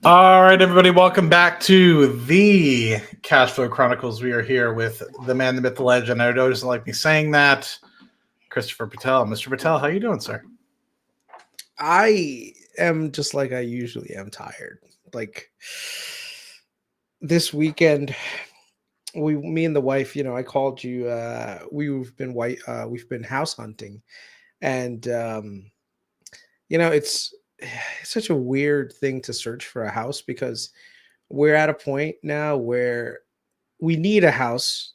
All right, everybody, welcome back to the Cashflow Chronicles. We are here with the man, the myth, the legend. I know doesn't like me saying that, Christopher Patel. Mr. Patel, how you doing, sir? I am just like I usually am, tired. Like this weekend, me and the wife, I called you. We've been house hunting, and it's such a weird thing to search for a house because we're at a point now where we need a house,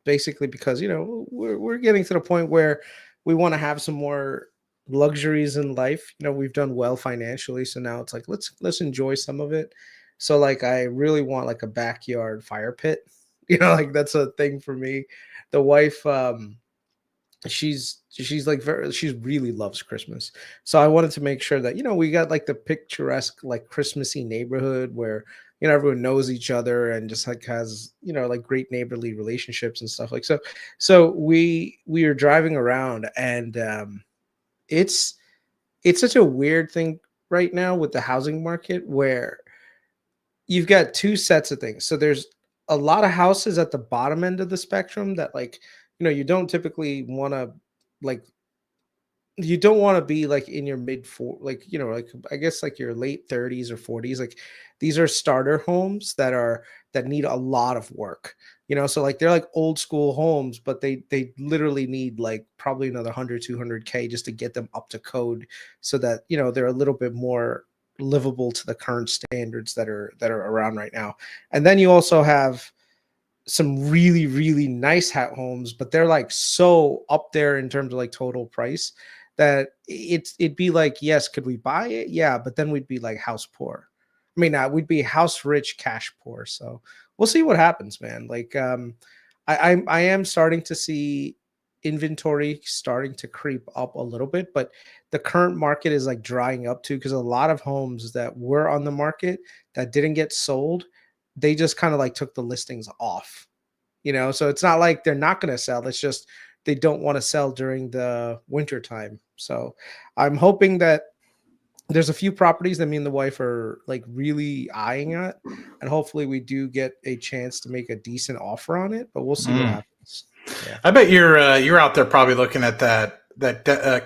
basically because we're getting to the point where we want to have some more luxuries in life. We've done well financially, so now it's like let's enjoy some of it. So like I really want like a backyard fire pit. Like that's a thing for me. The wife, she's like she really loves Christmas, so I wanted to make sure that we got like the picturesque, like Christmassy neighborhood where everyone knows each other and just like has like great neighborly relationships and stuff. Like so we are driving around, and it's it's such a weird thing right now with the housing market where you've got two sets of things. So there's a lot of houses at the bottom end of the spectrum that, like, you don't typically want to, like, you don't want to be like in your mid four, like, like I guess like your late 30s or 40s. Like these are starter homes that need a lot of work. So like they're like old school homes, but they literally need like probably another 100 200K just to get them up to code, so that they're a little bit more livable to the current standards that are around right now. And then you also have some really really nice hat homes, but they're like so up there in terms of like total price that it'd be like, yes, could we buy it? Yeah, but then we'd be like house poor. I mean, we'd be house rich, cash poor. So we'll see what happens, man. Like, I am starting to see inventory starting to creep up a little bit, but the current market is like drying up too, because a lot of homes that were on the market that didn't get sold, they just kind of like took the listings off. So it's not like they're not going to sell. It's just they don't want to sell during the winter time. So I'm hoping that there's a few properties that me and the wife are like really eyeing at, and hopefully we do get a chance to make a decent offer on it, but we'll see what Mm. happens. Yeah. I bet you're out there probably looking at that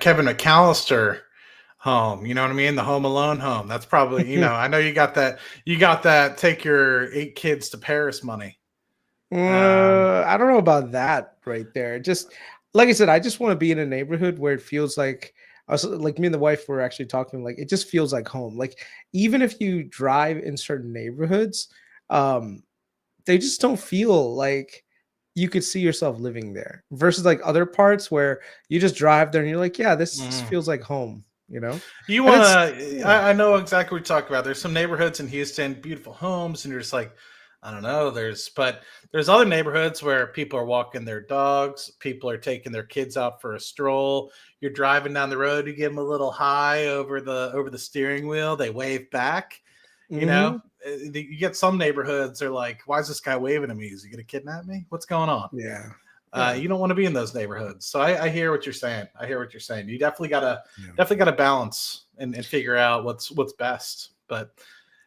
Kevin McAllister home. You know what I mean? The Home Alone home. That's probably I know you got that. You got that. Take your 8 kids to Paris money. I don't know about that right there. Just like I said, I just want to be in a neighborhood where it feels like I was like, me and the wife were actually talking, like it just feels like home. Like even if you drive in certain neighborhoods, um, they just don't feel like you could see yourself living there versus like other parts where you just drive there and you're like, yeah, this Mm. feels like home, You and want it's to? yeah. I know exactly what you're talking about. There's some neighborhoods in Houston, beautiful homes, and you're just like, I don't know. There's other neighborhoods where people are walking their dogs, people are taking their kids out for a stroll. You're driving down the road, you give them a little high over the steering wheel, they wave back. You know, Hmm. you get some neighborhoods are like, why is this guy waving at me? Is he going to kidnap me? What's going on? Yeah. Yeah. You don't want to be in those neighborhoods. So I hear what you're saying. I hear what you're saying. You Yeah. definitely gotta balance and figure out what's best. But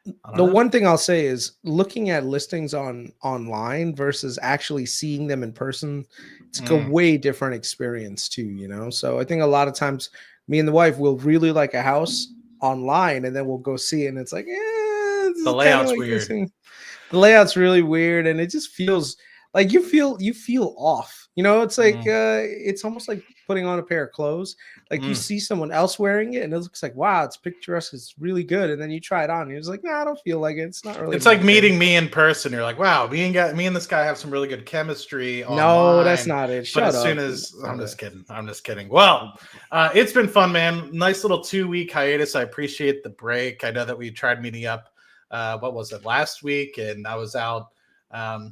I don't The know. one thing I'll say is looking at listings online versus actually seeing them in person, it's like a Mm. way different experience too. So I think a lot of times me and the wife will really like a house online, and then we'll go see it and it's like, this The is kind of layout's like this weird. thing. The layout's really weird, and it just feels like you feel off. It's like Mm. it's almost like putting on a pair of clothes. Like you Mm. see someone else wearing it and it looks like, wow, it's picturesque, it's really good, and then you try it on and you're just like, nah, I don't feel like it, it's not really It's my like thing. meeting me in person. You're like, wow, me and this guy have some really good chemistry No, that's online. not it. But Shut as soon up. as I'm Not just it. kidding. I'm just kidding. Well, it's been fun, man. Nice little 2 week hiatus. I appreciate the break. I know that we tried meeting up. What was it, last week? And I was out.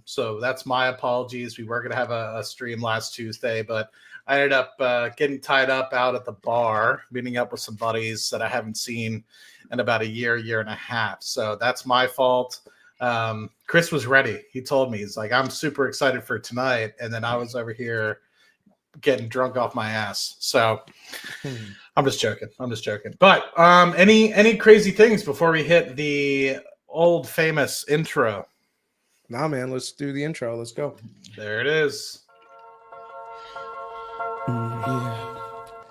So that's my apologies. We were going to have a stream last Tuesday, but I ended up getting tied up out at the bar, meeting up with some buddies that I haven't seen in about a year and a half. So that's my fault. Chris was ready. He told me, he's like, I'm super excited for tonight. And then I was over here getting drunk off my ass. So I'm just joking. I'm just joking. But any crazy things before we hit the old famous intro. Nah, man, let's do the intro. Let's go. There it is.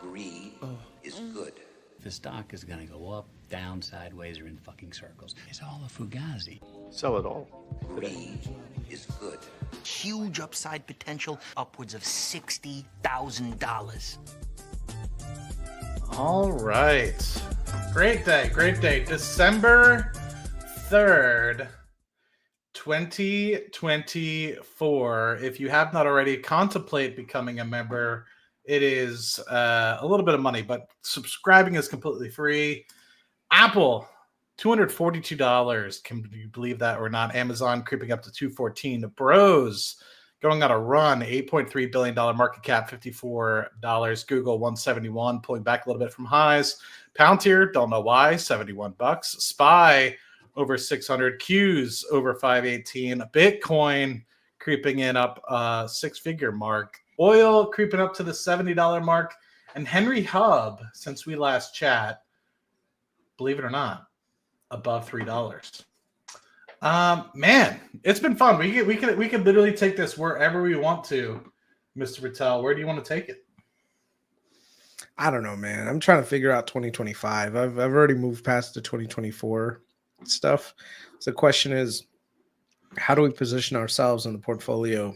Greed is good. The stock is going to go up, down, sideways, or in fucking circles. It's all a fugazi. Sell it all. Greed is good. Huge upside potential, upwards of $60,000. All right. Great day. Great day. December 3rd, 2024. If you have not already, contemplate becoming a member. It is a little bit of money, but subscribing is completely free. Apple, $242. Can you believe that or not? Amazon creeping up to $214. Bros going on a run, $8.3 billion market cap, $54. Google, $171, pulling back a little bit from highs. Palantir, don't know why, $71. SPY, over 600. Qs, over 518. Bitcoin creeping in up six-figure mark. Oil creeping up to the $70 mark. And Henry Hub, since we last chat, believe it or not, above $3. Man, it's been fun. We can literally take this wherever we want to, Mr. Patel. Where do you want to take it? I don't know, man. I'm trying to figure out 2025. I've already moved past the 2024 stuff. So the question is, how do we position ourselves in the portfolio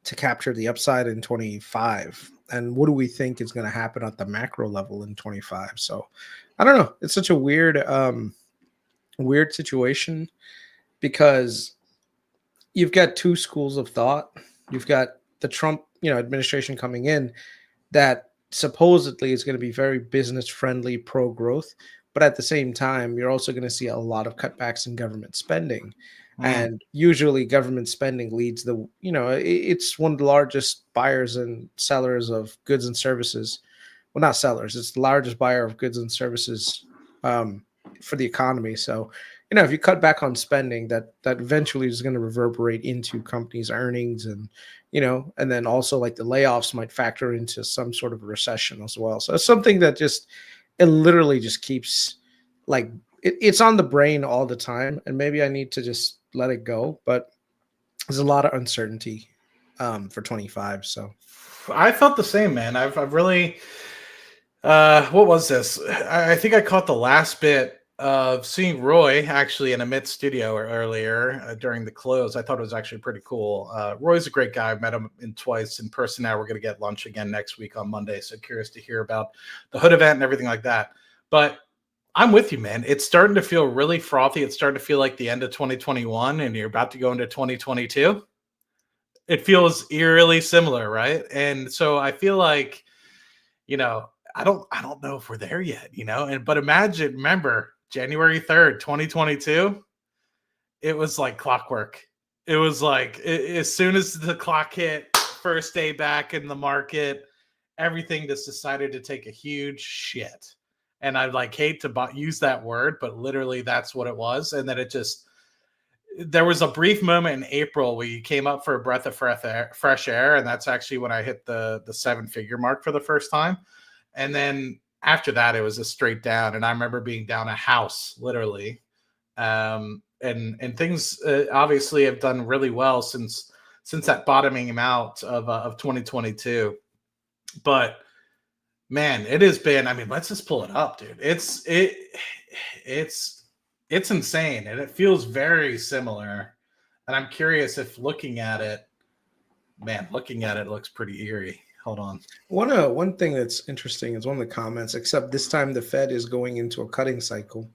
to capture the upside in 25? And what do we think is going to happen at the macro level in 25? So I don't know. It's such a weird situation because you've got two schools of thought. You've got the Trump, administration coming in that supposedly is going to be very business friendly, pro growth, but at the same time, you're also going to see a lot of cutbacks in government spending. And usually government spending leads it's one of the largest buyers and sellers of goods and services. Well, not sellers, it's the largest buyer of goods and services for the economy. So, if you cut back on spending, that eventually is going to reverberate into companies' earnings and then also like the layoffs might factor into some sort of a recession as well. So it's something that it literally just keeps it's on the brain all the time. And maybe I need to just let it go, but there's a lot of uncertainty for 25. So I felt the same, man. I've really, what was this? I think I caught the last bit of seeing Roy actually in a mid studio earlier during the close. I thought it was actually pretty cool. Roy's a great guy. I've met him twice in person now. We're going to get lunch again next week on Monday. So curious to hear about the Hood event and everything like that. But I'm with you, man. It's starting to feel really frothy. It's starting to feel like the end of 2021 and you're about to go into 2022. It feels eerily similar, right? And so I feel like, I don't know if we're there yet, but remember January 3rd, 2022, it was like clockwork. It was like as soon as the clock hit, first day back in the market, everything just decided to take a huge shit. And I hate to use that word, but literally that's what it was. And then there was a brief moment in April where you came up for a breath of fresh air. And that's actually when I hit the 7-figure mark for the first time. And then after that, it was a straight down. And I remember being down a house, literally. And things obviously have done really well since that bottoming out of 2022. But man, it has been, let's just pull it up, dude. It's insane. And it feels very similar. And I'm curious if looking at it looks pretty eerie. Hold on. One thing that's interesting is one of the comments, except this time the Fed is going into a cutting cycle.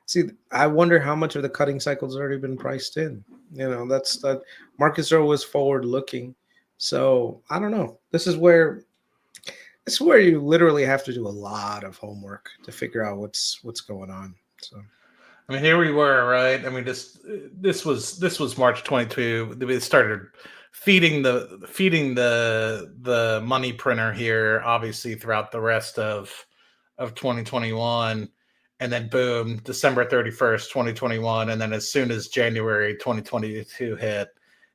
See, I wonder how much of the cutting cycle has already been priced in. That's that markets are always forward looking. So I don't know. This is where you literally have to do a lot of homework to figure out what's going on. So, here we were, right? This was March 22. We started feeding the money printer here, obviously throughout the rest of 2021, and then boom, December 31st, 2021, and then as soon as January 2022 hit,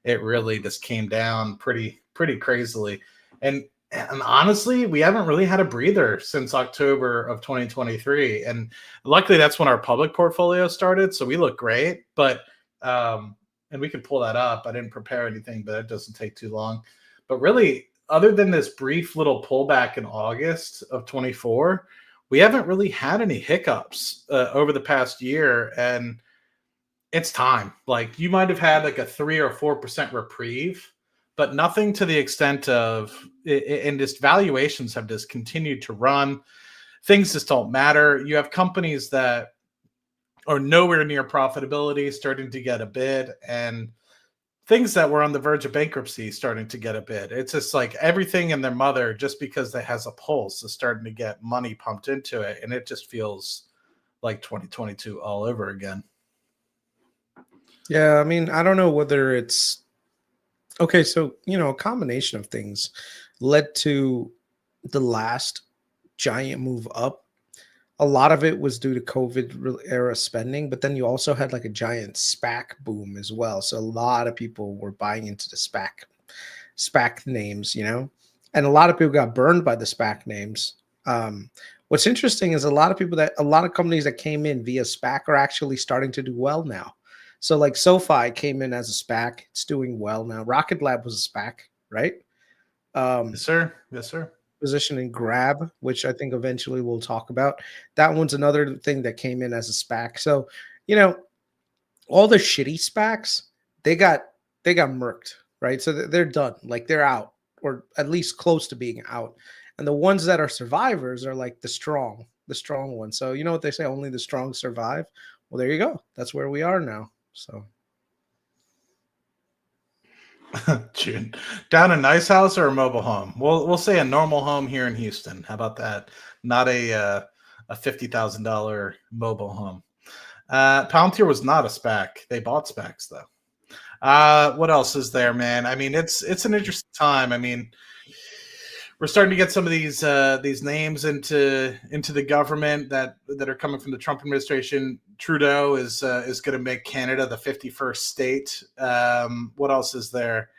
it really just came down pretty crazily. And And honestly, we haven't really had a breather since October of 2023. And luckily, that's when our public portfolio started. So we look great. But, and we could pull that up. I didn't prepare anything, but it doesn't take too long. But really, other than this brief little pullback in August of 24, we haven't really had any hiccups over the past year. And it's time. Like, you might have had like a 3 or 4% reprieve, but nothing to the extent of, and just valuations have just continued to run. Things just don't matter. You have companies that are nowhere near profitability starting to get a bid, and things that were on the verge of bankruptcy starting to get a bid. It's just like everything in their mother, just because it has a pulse, is starting to get money pumped into it. And it just feels like 2022 all over again. Yeah, I mean, I don't know whether it's okay. So, a combination of things led to the last giant move up. A lot of it was due to era spending, but then you also had like a giant SPAC boom as well. So a lot of people were buying into the SPAC names, and a lot of people got burned by the SPAC names. What's interesting is a lot of companies that came in via SPAC are actually starting to do well now. So like SoFi came in as a SPAC. It's doing well now. Rocket Lab was a SPAC, right? Yes, sir. Yes, sir. Position in Grab, which I think eventually we'll talk about. That one's another thing that came in as a SPAC. So, all the shitty SPACs, they got murked, right? So they're done. Like, they're out, or at least close to being out. And the ones that are survivors are like the strong ones. So you know what they say, only the strong survive. Well, there you go. That's where we are now. So June, down a nice house or a mobile home? We'll say a normal home here in Houston. How about that? Not a $50,000 mobile home. Palantir was not a SPAC. They bought SPACs though. What else is there, man? I mean, it's an interesting time. I mean, we're starting to get some of these names into the government that are coming from the Trump administration. Trudeau is going to make Canada the 51st state. What else is there?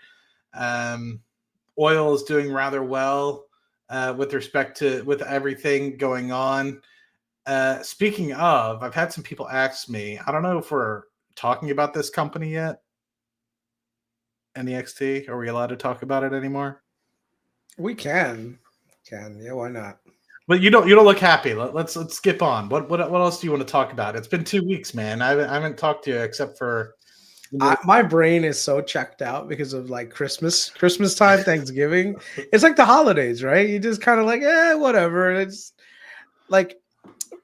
Oil is doing rather well with respect to with everything going on. Speaking of, I've had some people ask me. I don't know if we're talking about this company yet. NEXT. Are we allowed to talk about it anymore? we can. Yeah, why not? But you don't look happy. Let's skip on. What else do you want to talk about? It's been 2 weeks, man. I haven't talked to you except for my brain is so checked out because of like Christmas time, Thanksgiving. It's like the holidays, right? You just kind of like, whatever. It's like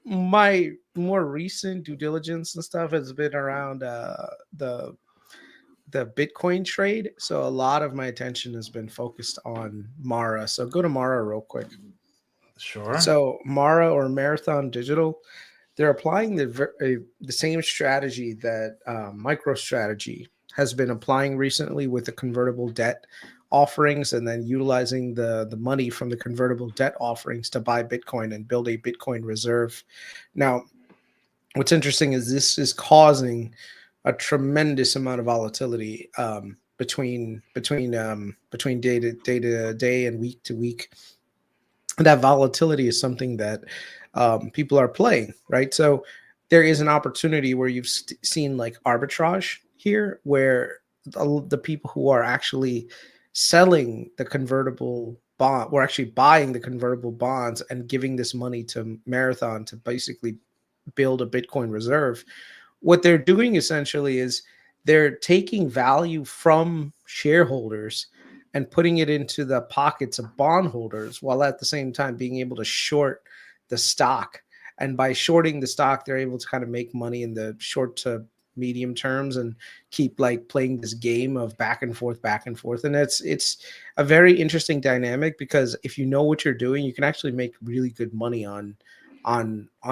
my more recent due diligence and stuff has been around the Bitcoin trade. So a lot of my attention has been focused on Mara. So go to Mara real quick. Sure. So Mara, or Marathon Digital, they're applying the same strategy that MicroStrategy has been applying recently with the convertible debt offerings, and then utilizing the money from the convertible debt offerings to buy Bitcoin and build a Bitcoin reserve. Now, what's interesting is this is causing a tremendous amount of volatility between day to day and week to week. That volatility is something that people are playing, right? So there is an opportunity where you've seen like arbitrage here, where the people who are actually selling the convertible bond, or actually buying the convertible bonds and giving this money to Marathon to basically build a Bitcoin reserve. What they're doing essentially is they're taking value from shareholders and putting it into the pockets of bondholders, while at the same time being able to short the stock. And by shorting the stock, they're able to kind of make money in the short to medium terms and keep like playing this game of back and forth. And it's a very interesting dynamic, because if you know what you're doing, you can actually make really good money on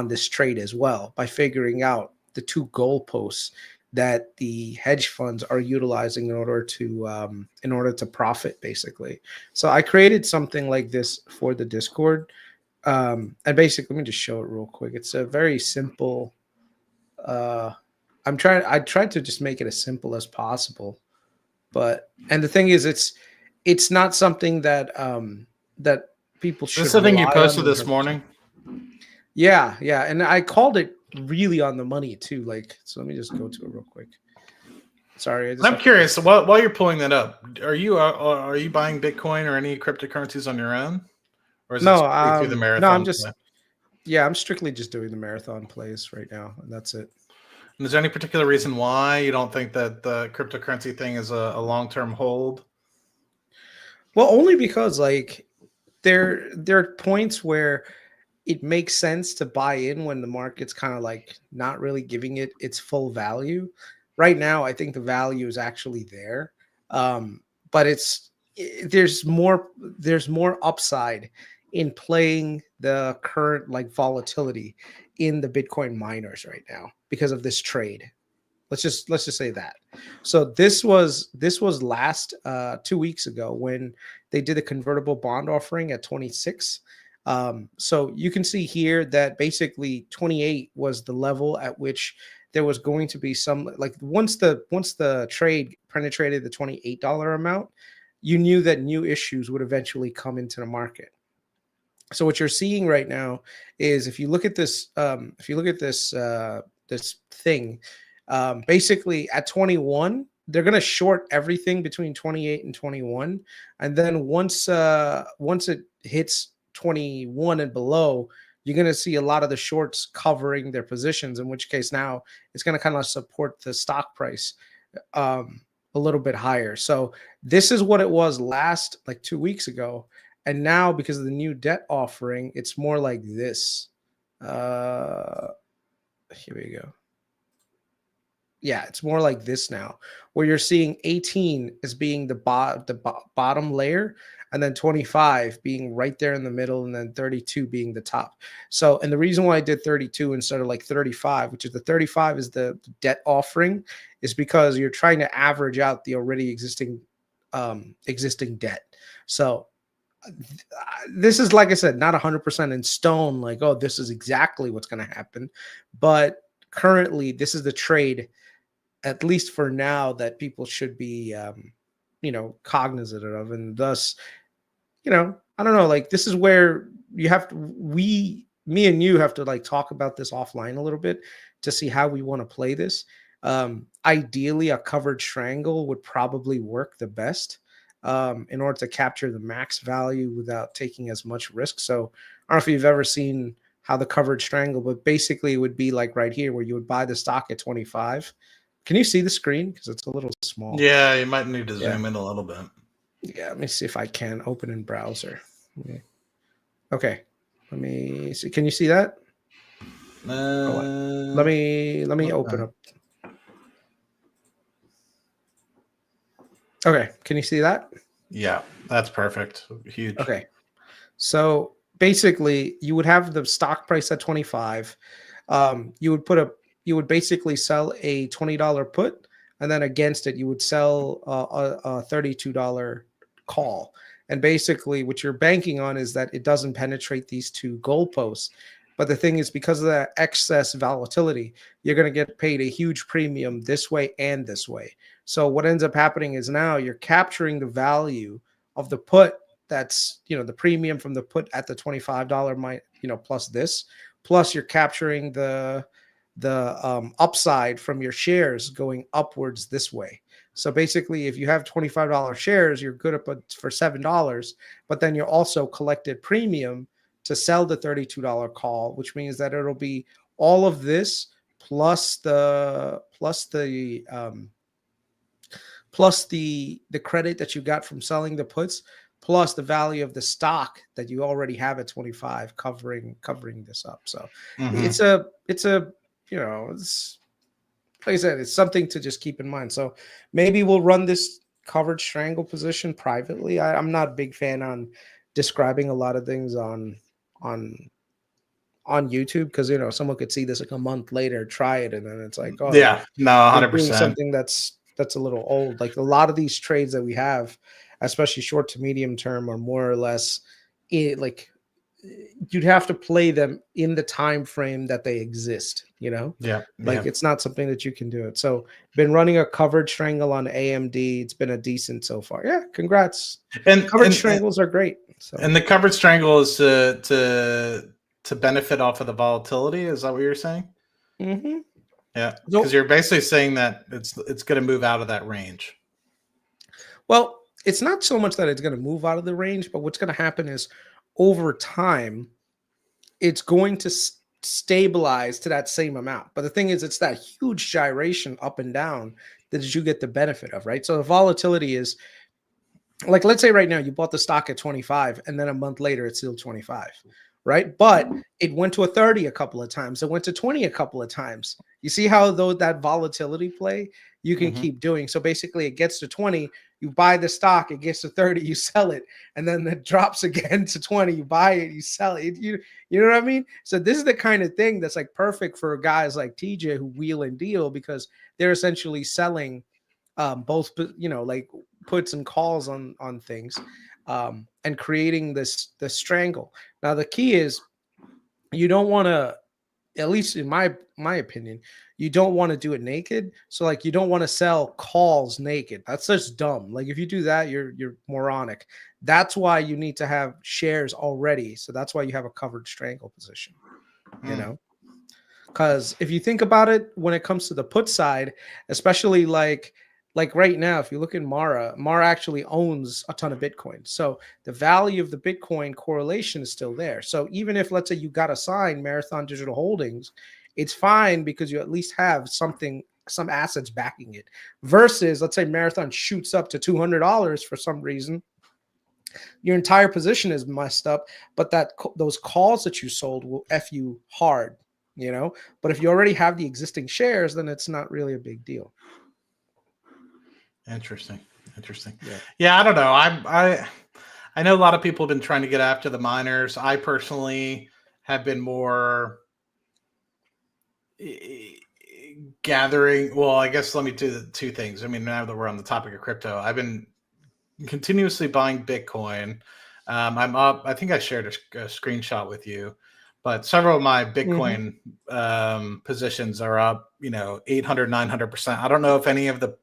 this trade as well, by figuring out the two goalposts that the hedge funds are utilizing in order to profit, basically. So I created something like this for the Discord. And basically, let me just show it real quick. It's a very simple. I tried to just make it as simple as possible, and the thing is, it's not something that that people Is should this the thing you rely posted on this 100%. morning? Yeah, and I called it really on the money too. Like, so let me just go to it real quick. Sorry, I just I'm curious. While you're pulling that up, are you buying Bitcoin or any cryptocurrencies on your own, or is it no, strictly through the no, marathon? I'm just I'm strictly just doing the marathon plays right now, and that's it. And is there any particular reason why you don't think that the cryptocurrency thing is a long-term hold? Well, only because like there are points where it makes sense to buy in when the market's kind of like not really giving it its full value. Right now, I think the value is actually there, but there's more upside in playing the current like volatility in the Bitcoin miners right now because of this trade. Let's just say that. So this was last 2 weeks ago when they did a convertible bond offering at 26. So you can see here that basically 28 was the level at which there was going to be some, like, once the trade penetrated the $28 amount, you knew that new issues would eventually come into the market. So what you're seeing right now is if you look at this, this thing, basically at 21, they're going to short everything between 28 and 21, and then once it hits 21 and below, you're going to see a lot of the shorts covering their positions, in which case now it's going to kind of support the stock price a little bit higher. So this is what it was last, like 2 weeks ago. And now, because of the new debt offering, it's more like this. Here we go. Yeah, it's more like this now, where you're seeing 18 as being the bottom layer, and then 25 being right there in the middle, and then 32 being the top. So, and the reason why I did 32 instead of like 35, which is the 35 is the debt offering, is because you're trying to average out the already existing debt. So this is, like I said, not 100% in stone, like, oh, this is exactly what's going to happen. But currently, this is the trade, at least for now, that people should be, cognizant of. And thus, I don't know, like, this is where you have to, me and you have to like talk about this offline a little bit to see how we want to play this. Ideally, a covered strangle would probably work the best. In order to capture the max value without taking as much risk. So I don't know if you've ever seen how the covered strangle, but basically it would be like right here where you would buy the stock at 25. Can you see the screen? Because it's a little small. Yeah, you might need to zoom in a little bit. Yeah, let me see if I can open in browser. Okay, let me see. Can you see that? Let me open up. Okay, can you see that? Yeah, that's perfect. Huge. Okay. So basically, you would have the stock price at 25. You would basically sell a $20 put, and then against it, you would sell a $32 call. And basically, what you're banking on is that it doesn't penetrate these two goalposts. But the thing is, because of that excess volatility, you're going to get paid a huge premium this way and this way. So what ends up happening is now you're capturing the value of the put. That's, the premium from the put at the $25 plus this, plus you're capturing the upside from your shares going upwards this way. So basically, if you have $25 shares, you're good up for $7, but then you're also collected premium to sell the $32 call, which means that it'll be all of this plus the credit that you got from selling the puts, plus the value of the stock that you already have at 25 covering this up. So it's like I said, it's something to just keep in mind. So maybe we'll run this covered strangle position privately. I'm not a big fan on describing a lot of things on YouTube, because someone could see this like a month later, try it, and then it's like, oh yeah, no, 100%. Something that's a little old. Like a lot of these trades that we have, especially short to medium term, are more or less like you'd have to play them in the time frame that they exist. It's not something that you can do it. So been running a covered strangle on AMD. It's been a decent so far. Yeah, congrats. And covered strangles are great. So, And the covered strangle is to benefit off of the volatility. Is that what you're saying? mhm. Yeah, So, because you're basically saying that it's going to move out of that range. well, it's not so much that it's going to move out of the range, but what's going to happen is over time, it's going to stabilize to that same amount. But the thing is, it's that huge gyration up and down that you get the benefit of, right? So the volatility is like, let's say right now you bought the stock at 25 and then a month later it's still 25, right? But it went to a 30 a couple of times. It went to 20 a couple of times. You see how though that volatility play you can keep doing. So basically it gets to 20, you buy the stock, it gets to 30, you sell it, and then it drops again to 20, you buy it, you sell it. You know what I mean? So this is the kind of thing that's like perfect for guys like TJ who wheel and deal, because they're essentially selling both, you know, like puts and calls on things, and creating this strangle. Now the key is you don't want to, at least in my opinion, you don't want to do it naked. So like you don't want to sell calls naked. That's just dumb. Like if you do that, you're moronic. That's why you need to have shares already. So that's why you have a covered strangle position, you know? Because if you think about it, when it comes to the put side, especially like right now, if you look in Mara actually owns a ton of Bitcoin. So the value of the Bitcoin correlation is still there. So even if, let's say, you got assigned Marathon Digital Holdings, it's fine because you at least have something, some assets backing it. Versus, let's say Marathon shoots up to $200 for some reason, your entire position is messed up, but those calls that you sold will F you hard, you know? But if you already have the existing shares, then it's not really a big deal. Interesting. Yeah, I don't know. I know a lot of people have been trying to get after the miners. I personally have been more gathering. Well, I guess let me do the two things. I mean, now that we're on the topic of crypto, I've been continuously buying Bitcoin. I'm up. I think I shared a screenshot with you, but several of my Bitcoin positions are up, 800, 900%. I don't know if any of the,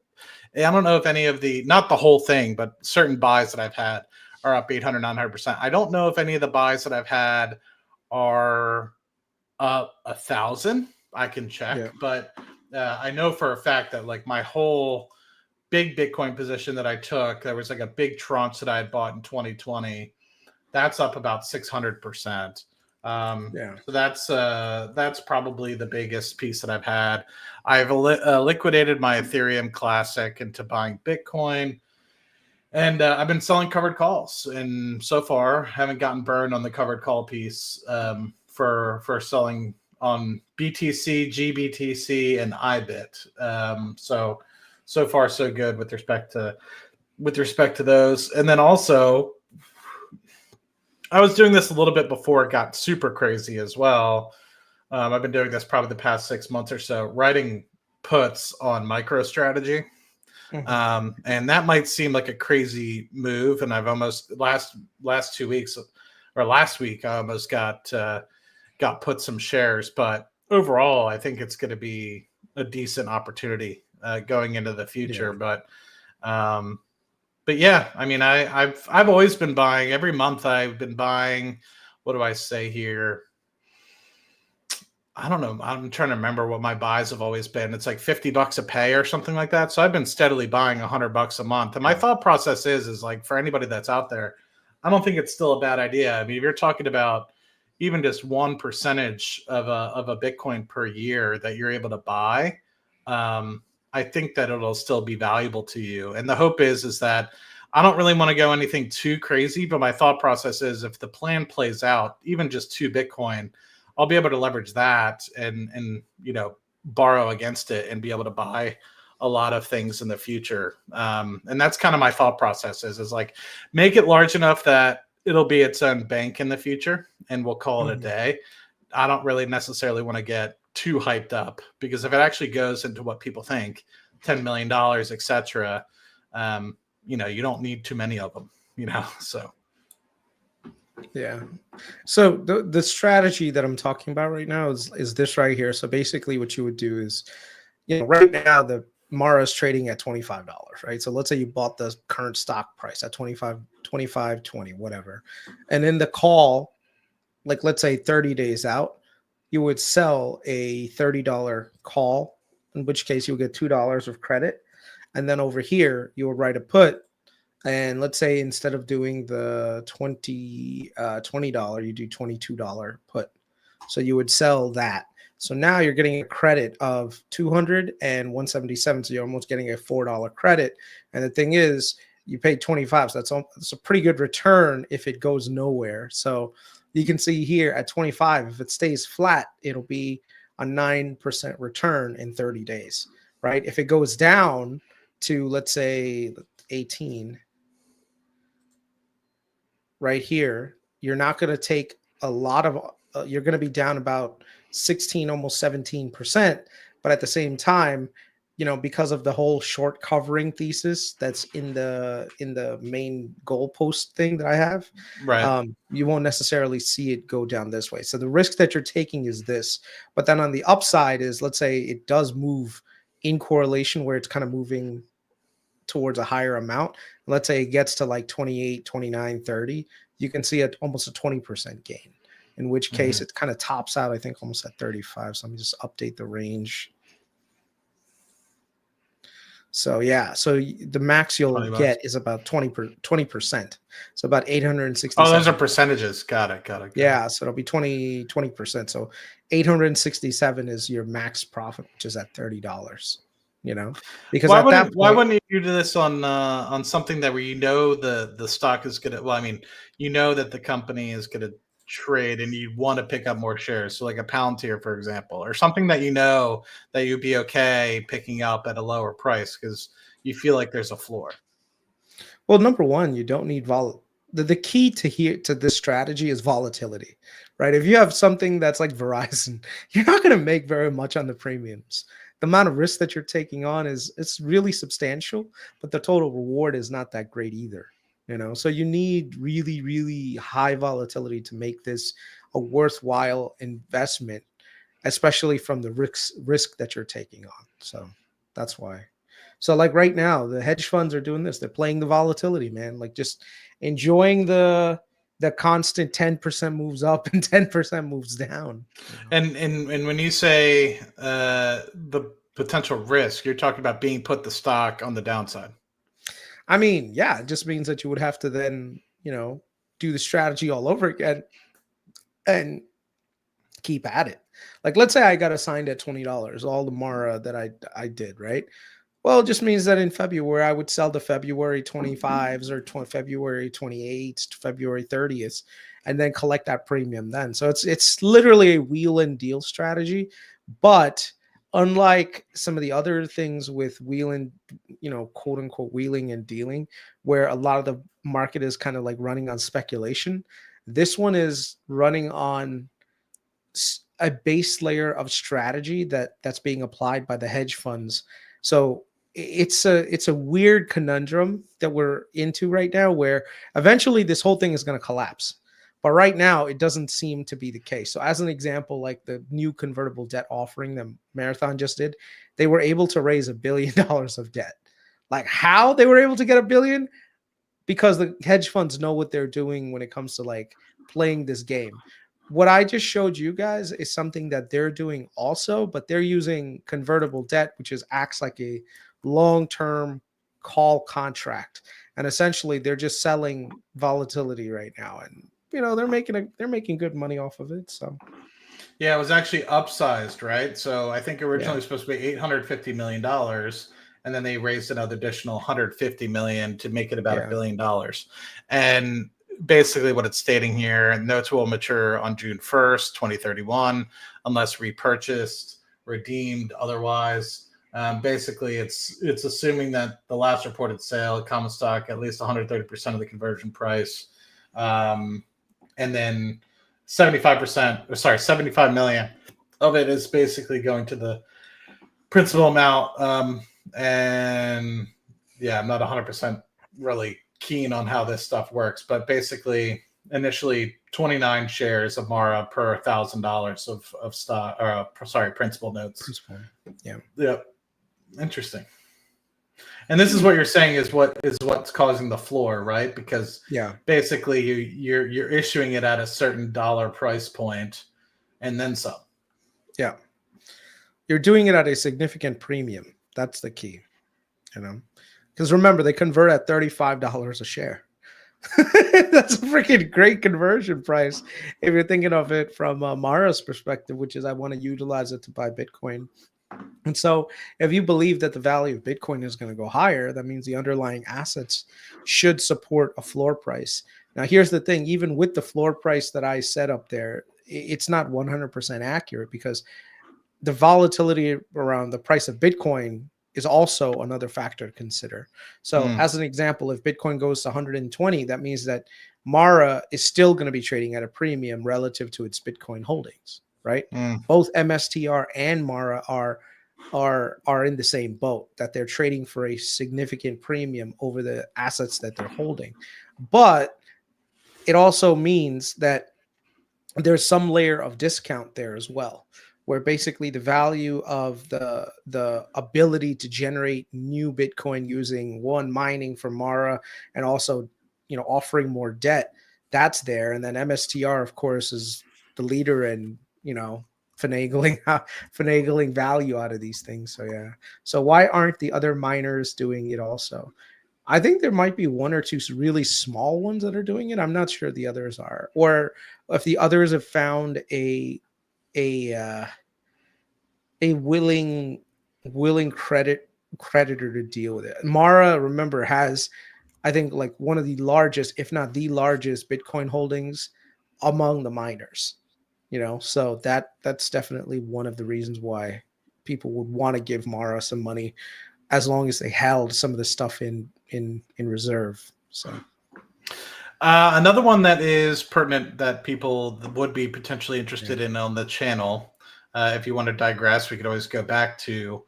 not the whole thing, but certain buys that I've had are up 800, 900%. I don't know if any of the buys that I've had are up 1,000. I can check, but I know for a fact that like my whole big Bitcoin position that I took, there was like a big tranche that I had bought in 2020. That's up about 600%. So that's probably the biggest piece that I've had. I've liquidated my Ethereum Classic into buying Bitcoin, and I've been selling covered calls. And so far, haven't gotten burned on the covered call piece for selling on BTC, GBTC, and IBIT. So far so good with respect to those. And then also, I was doing this a little bit before it got super crazy as well. I've been doing this probably the past 6 months or so, writing puts on MicroStrategy. And that might seem like a crazy move. And I've almost last 2 weeks or last week, I almost got put some shares, but overall, I think it's going to be a decent opportunity going into the future. But yeah, I mean, I've always been buying every month. I've been buying. What do I say here? I don't know. I'm trying to remember what my buys have always been. It's like $50 a pay or something like that. So I've been steadily buying $100 a month. And my thought process is like for anybody that's out there, I don't think it's still a bad idea. I mean, if you're talking about even just 1% of a Bitcoin per year that you're able to buy, I think that it'll still be valuable to you. And the hope is that I don't really want to go anything too crazy, but my thought process is if the plan plays out, even just 2 Bitcoin, I'll be able to leverage that and borrow against it and be able to buy a lot of things in the future. And that's kind of my thought process is like make it large enough that it'll be its own bank in the future and we'll call it a day. I don't really necessarily want to get too hyped up because if it actually goes into what people think, $10 million, etc., you don't need too many of them, so. Yeah. So the strategy that I'm talking about right now is this right here. So basically what you would do is, right now the Mara is trading at $25, right? So let's say you bought the current stock price at $25 25, 20, whatever. And in the call, like let's say 30 days out, you would sell a $30 call, in which case you would get $2 of credit. And then over here, you would write a put. And let's say instead of doing the $20, you do $22 put. So you would sell that. So now you're getting a credit of 200 and 177. So you're almost getting a $4 credit. And the thing is, you paid 25. So that's a pretty good return if it goes nowhere. So you can see here at 25, if it stays flat, it'll be a 9% return in 30 days, right? If it goes down to, let's say, 18, right here, you're not going to take a lot of, you're going to be down about 16, almost 17%. But at the same time, because of the whole short covering thesis that's in the main goalpost thing that I have, Right. you won't necessarily see it go down this way. So the risk that you're taking is this. But then on the upside is, let's say it does move in correlation where it's kind of moving towards a higher amount. Let's say it gets to like 28, 29, 30, you can see almost a 20% gain, in which case it kind of tops out, I think, almost at 35. So let me just update the range. So yeah, so the max you'll get is about 20%. So about 860. Oh, those are percentages. Got it. Yeah, so it'll be 20%. So 867 is your max profit, which is at $30. Because why wouldn't you do this on something that where the stock is gonna, well, I mean, that the company is gonna trade and you want to pick up more shares, so like a Palantir, for example, or something that that you'd be okay picking up at a lower price because you feel like there's a floor? Well, number one, you don't need the key to this strategy is volatility, right? If you have something that's like Verizon, you're not going to make very much on the premiums. The amount of risk that you're taking on it's really substantial, but the total reward is not that great either. So you need really, really high volatility to make this a worthwhile investment, especially from the risk that you're taking on. So that's why. So like right now, the hedge funds are doing this. They're playing the volatility, man. Like just enjoying the constant 10% moves up and 10% moves down. And when you say the potential risk, you're talking about being put the stock on the downside. I mean, yeah, it just means that you would have to then, do the strategy all over again and keep at it. Like, let's say I got assigned at $20, all the Mara that I did, right? Well, it just means that in February, I would sell the February 25s or February 28th, February 30th, and then collect that premium then. So it's literally a wheel and deal strategy. But unlike some of the other things with wheeling, quote unquote, wheeling and dealing, where a lot of the market is kind of like running on speculation, this one is running on a base layer of strategy that's being applied by the hedge funds. So it's a weird conundrum that we're into right now, where eventually this whole thing is going to collapse. But right now, it doesn't seem to be the case. So as an example, like the new convertible debt offering that Marathon just did, they were able to raise $1 billion of debt. Like how they were able to get $1 billion? Because the hedge funds know what they're doing when it comes to like playing this game. What I just showed you guys is something that they're doing also, but they're using convertible debt, which acts like a long-term call contract. And essentially they're just selling volatility right now. And they're making good money off of it. So yeah, it was actually upsized, right? So I think originally it was supposed to be $850 million, and then they raised another additional $150 million to make it about $1 billion. And basically what it's stating here, notes will mature on June 1st, 2031, unless repurchased, redeemed, otherwise. Basically, it's assuming that the last reported sale of common stock, at least 130% of the conversion price, and then 75 million of it is basically going to the principal amount. And yeah, I'm not 100% really keen on how this stuff works, but basically initially 29 shares of Mara per $1,000 of stock, or principal notes. Yeah. Yeah. Interesting. And this is what you're saying is what's causing the floor, right? Because Yeah. basically you're issuing it at a certain dollar price point and then some. Yeah. You're doing it at a significant premium. That's the key, because remember, they convert at $35 a share. That's a freaking great conversion price if you're thinking of it from Mara's perspective, which is I want to utilize it to buy Bitcoin. And so if you believe that the value of Bitcoin is going to go higher, that means the underlying assets should support a floor price. Now, here's the thing, even with the floor price that I set up there, it's not 100% accurate because the volatility around the price of Bitcoin is also another factor to consider. So as an example, if Bitcoin goes to 120, that means that Mara is still going to be trading at a premium relative to its Bitcoin holdings, right? Both MSTR and Mara are in the same boat, that they're trading for a significant premium over the assets that they're holding. But it also means that there's some layer of discount there as well, where basically the value of the ability to generate new Bitcoin using mining from Mara and also offering more debt, that's there. And then MSTR, of course, is the leader in finagling value out of these things. So yeah. So why aren't the other miners doing it also? I think there might be one or two really small ones that are doing it. I'm not sure the others are, or if the others have found a willing creditor to deal with it. Mara, remember, has I think like one of the largest, if not the largest, Bitcoin holdings among the miners. So that's definitely one of the reasons why people would want to give Mara some money, as long as they held some of the stuff in reserve. So another one that is pertinent that people would be potentially interested in on the channel, if you want to digress, we could always go back to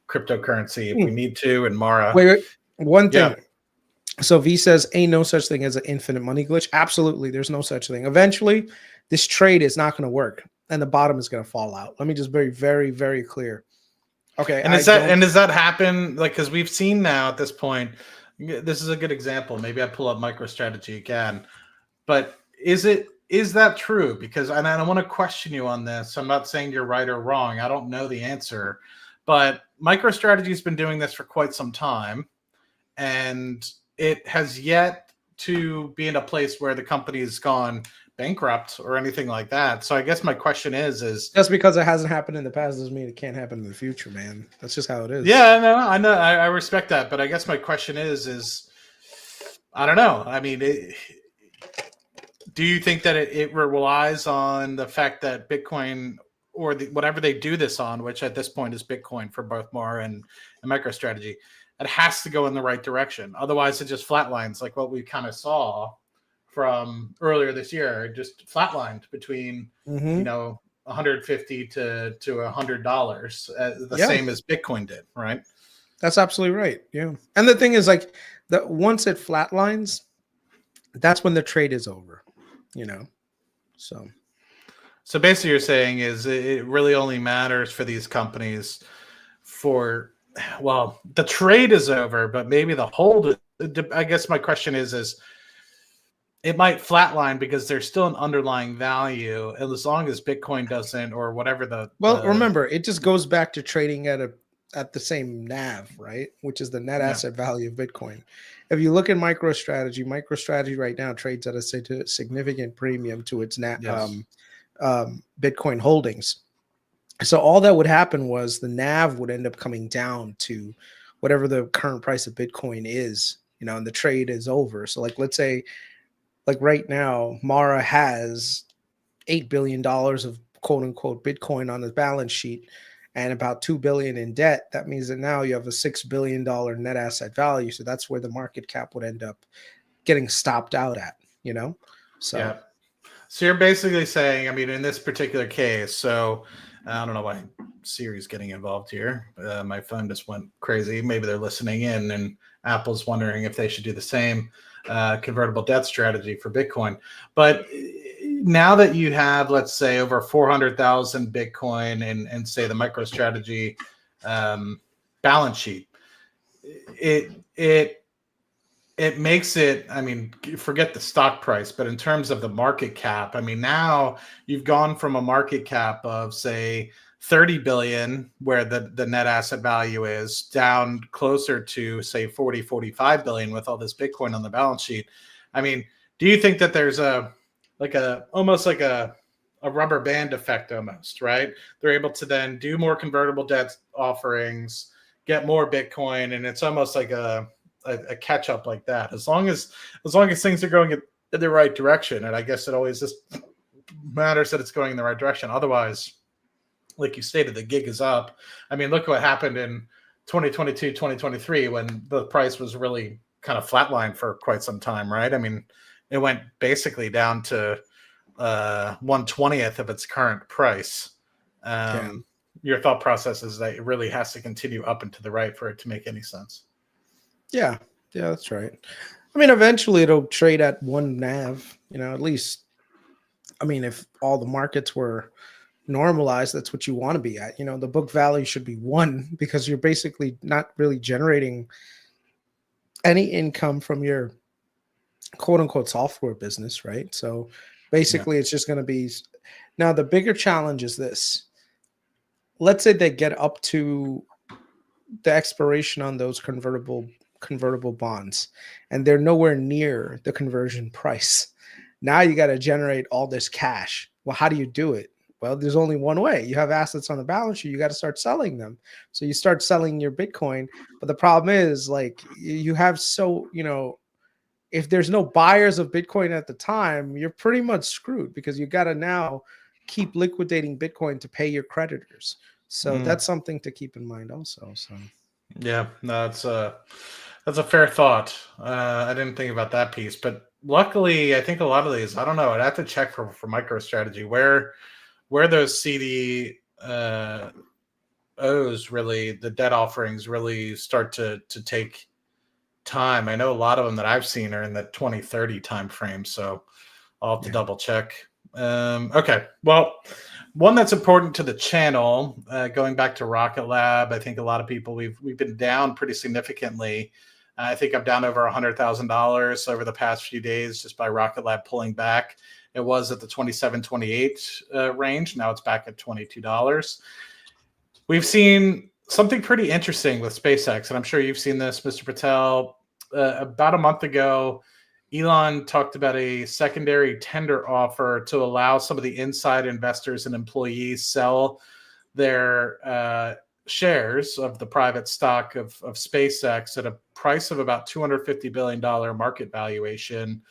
cryptocurrency if we need to, and Mara. Wait. One thing. Yeah. So V says, ain't no such thing as an infinite money glitch. Absolutely, there's no such thing. Eventually, this trade is not going to work, and the bottom is going to fall out. Let me just be very, very clear. Okay. And does that happen? Like, because we've seen now at this point, this is a good example. Maybe I pull up MicroStrategy again, but is that true? Because I don't want to question you on this. I'm not saying you're right or wrong. I don't know the answer, but MicroStrategy has been doing this for quite some time, and it has yet to be in a place where the company has gone bankrupt or anything like that. So I guess my question is just because it hasn't happened in the past doesn't mean it can't happen in the future, man. That's just how it is. Yeah, no, I know, I respect that, but I guess my question is I don't know. I mean, do you think that it relies on the fact that Bitcoin or whatever they do this on, which at this point is Bitcoin for both Mara and MicroStrategy, it has to go in the right direction. Otherwise, it just flatlines, like what we kind of saw from earlier this year. It just flatlined between 150 to $100, same as Bitcoin did, right? That's absolutely right. Yeah, and the thing is, like, that once it flatlines, that's when the trade is over. So basically, you're saying is it really only matters for these companies for. Well, the trade is over, but maybe the hold. I guess my question is it might flatline because there's still an underlying value, and as long as Bitcoin doesn't, or whatever remember, it just goes back to trading at the same NAV, right? Which is the net asset value of Bitcoin. If you look at MicroStrategy right now trades at a significant premium to its Bitcoin holdings. So all that would happen was the NAV would end up coming down to whatever the current price of Bitcoin is, and the trade is over. So like, let's say, like right now, Mara has $8 billion of quote unquote Bitcoin on the balance sheet and about $2 billion in debt. That means that now you have a $6 billion net asset value. So that's where the market cap would end up getting stopped out at, So, yeah. So you're basically saying, I mean, in this particular case, so I don't know why Siri's getting involved here. My phone just went crazy. Maybe they're listening in, and Apple's wondering if they should do the same convertible debt strategy for Bitcoin. But now that you have, let's say, over 400,000 Bitcoin and say the MicroStrategy balance sheet, it it makes it, I mean, forget the stock price, but in terms of the market cap, I mean, now you've gone from a market cap of, say, 30 billion, where the net asset value is, down closer to, say, 40, 45 billion with all this Bitcoin on the balance sheet. I mean, do you think that there's almost like a rubber band effect almost, right? They're able to then do more convertible debt offerings, get more Bitcoin, and it's almost like a catch up like that. As long as things are going in the right direction, and I guess it always just matters that it's going in the right direction. Otherwise, like you stated, the gig is up. I mean, look what happened in 2022, 2023 when the price was really kind of flatlined for quite some time, right? I mean, it went basically down to 1/20th of its current price. Your thought process is that it really has to continue up and to the right for it to make any sense. Yeah, that's right. I mean, eventually it'll trade at one NAV, at least. I mean, if all the markets were normalized, that's what you want to be at. The book value should be one, because you're basically not really generating any income from your quote unquote software business, right? So basically it's just going to be, now the bigger challenge is this. Let's say they get up to the expiration on those convertible bonds and they're nowhere near the conversion price. Now you got to generate all this cash. Well, how do you do it? Well, there's only one way. You have assets on the balance sheet. You got to start selling them. So you start selling your Bitcoin. But the problem is, like, you have if there's no buyers of Bitcoin at the time, you're pretty much screwed, because you got to now keep liquidating Bitcoin to pay your creditors. So that's something to keep in mind also. So yeah, that's a fair thought. I didn't think about that piece, but luckily, I think a lot of these, I don't know, I'd have to check for MicroStrategy where those CD O's really, the debt offerings really start to take time. I know a lot of them that I've seen are in the 2030 time frame, so I'll have to double check. Okay, well, one that's important to the channel, going back to Rocket Lab, I think a lot of people, we've been down pretty significantly. I think I'm down over $100,000 over the past few days just by Rocket Lab pulling back. It was at the 27, 28 range. Now it's back at $22. We've seen something pretty interesting with SpaceX, and I'm sure you've seen this, Mr. Patel. About a month ago, Elon talked about a secondary tender offer to allow some of the inside investors and employees sell their shares of the private stock of SpaceX at a price of about $250 billion market valuation.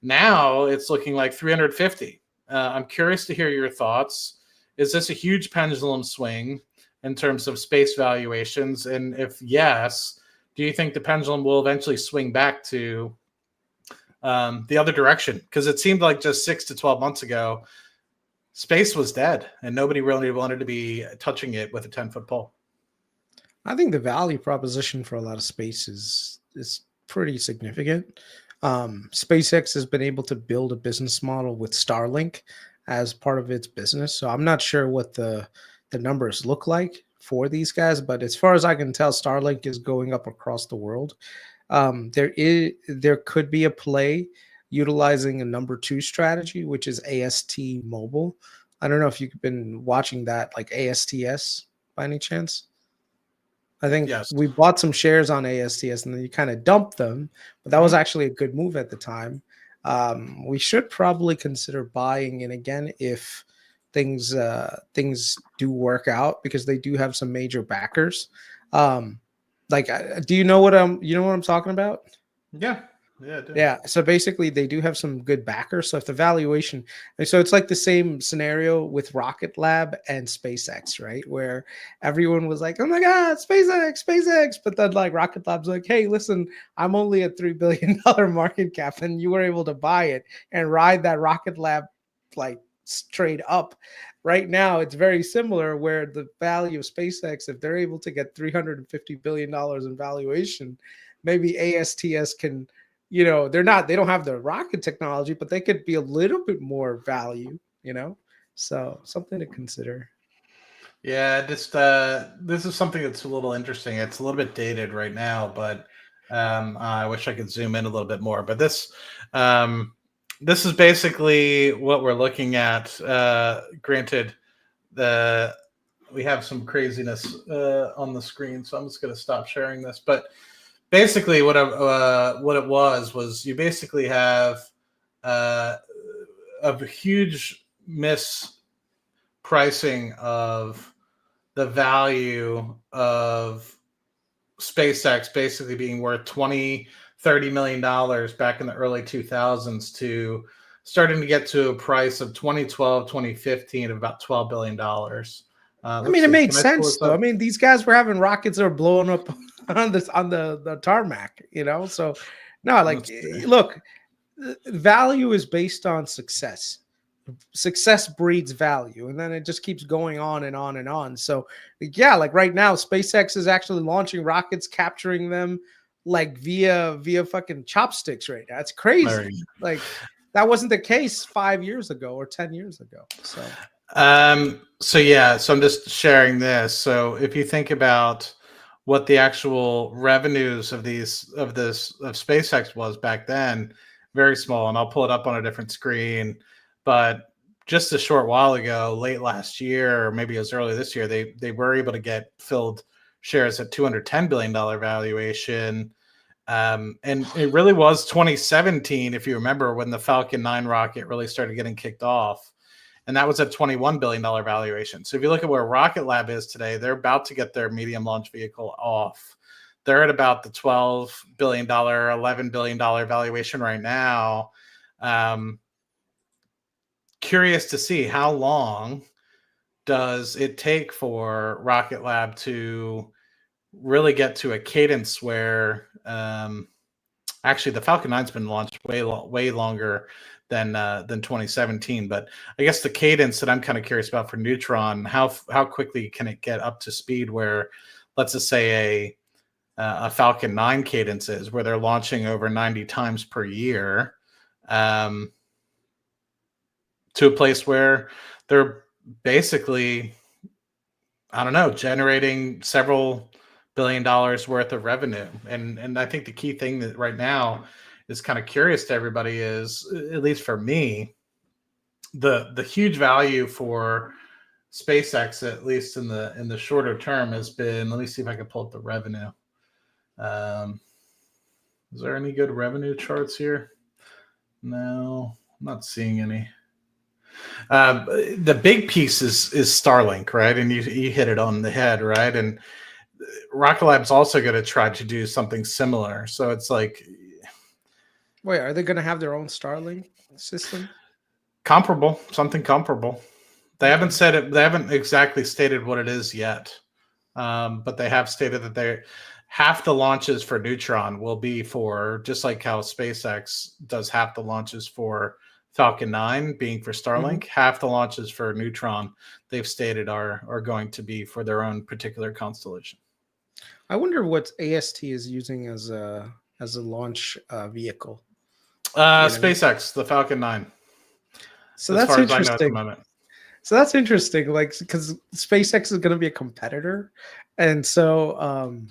Now it's looking like 350. I'm curious to hear your thoughts. Is this a huge pendulum swing in terms of space valuations? And if yes, do you think the pendulum will eventually swing back to the other direction? Because it seemed like just 6 to 12 months ago, space was dead and nobody really wanted to be touching it with a 10-foot pole. I think the value proposition for a lot of space is pretty significant. SpaceX has been able to build a business model with Starlink as part of its business. So I'm not sure what the numbers look like for these guys, but as far as I can tell, Starlink is going up across the world. There could be a play utilizing a number 2 strategy, which is AST Mobile. I don't know if you've been watching that, like ASTS by any chance. I think we bought some shares on ASTS and then you kind of dumped them, but that was actually a good move at the time. We should probably consider buying in again if things do work out, because they do have some major backers. Do you know what I'm talking about? Yeah. So basically they do have some good backers. So if the valuation, so it's like the same scenario with Rocket Lab and SpaceX, right? Where everyone was like, oh my God, SpaceX. But then like Rocket Lab's like, hey, listen, I'm only a $3 billion market cap, and you were able to buy it and ride that Rocket Lab like straight up. Right now, it's very similar, where the value of SpaceX, if they're able to get $350 billion in valuation, maybe ASTS can, they don't have the rocket technology, but they could be a little bit more value, so something to consider. Yeah, just this is something that's a little interesting. It's a little bit dated right now, but I wish I could zoom in a little bit more. But um, this is basically what we're looking at. Granted, the we have some craziness on the screen, so I'm just going to stop sharing this. But basically, what it was you basically have uh, a huge mispricing of the value of SpaceX basically being worth 20, $30 million back in the early 2000s to starting to get to a price of 2012, 2015 of about $12 billion. I Let's mean, it see. made Can I pull sense this though. I up? mean, these guys were having rockets that were blowing up on this on the tarmac, you know. So no, like Let's see. look, value is based on success. Success breeds value, and then it just keeps going on and on and on. So yeah, like right now, SpaceX is actually launching rockets, capturing them like via fucking chopsticks right now. It's There crazy. you Like that wasn't the case 5 years ago or 10 years ago. So So yeah, so I'm just sharing this. So if you think about what the actual revenues of SpaceX was back then, very small, and I'll pull it up on a different screen. But just a short while ago, late last year, or maybe as early this year, they were able to get filled shares at $210 billion valuation. And it really was 2017, if you remember, when the Falcon 9 rocket really started getting kicked off, and that was at $21 billion valuation. So if you look at where Rocket Lab is today, they're about to get their medium launch vehicle off. They're at about the $12 billion, $11 billion valuation right now. Curious to see how long does it take for Rocket Lab to really get to a cadence where actually the Falcon 9's been launched way longer than 2017. But I guess the cadence that I'm kind of curious about for Neutron, how quickly can it get up to speed where, let's just say a Falcon 9 cadence is, where they're launching over 90 times per year, to a place where they're basically, I don't know, generating several $1 billion worth of revenue. And I think the key thing that right now is kind of curious to everybody is, at least for me, the huge value for SpaceX, at least in the shorter term, has been, let me see if I can pull up the revenue. Is there any good revenue charts here? No, I'm not seeing any. The big piece is Starlink, right? And you hit it on the head, right? And Rocket Lab's also going to try to do something similar. So it's like, wait, are they going to have their own Starlink system? comparable, something comparable. They haven't said it. They haven't exactly stated what it is yet, but they have stated that they half the launches for Neutron will be for, just like how SpaceX does half the launches for Falcon 9 being for Starlink, half the launches for Neutron they've stated are going to be for their own particular constellation. I wonder what AST is using as a launch vehicle. SpaceX, the Falcon 9. So as that's far as I know at the interesting. moment. So that's interesting, like because SpaceX is going to be a competitor, and so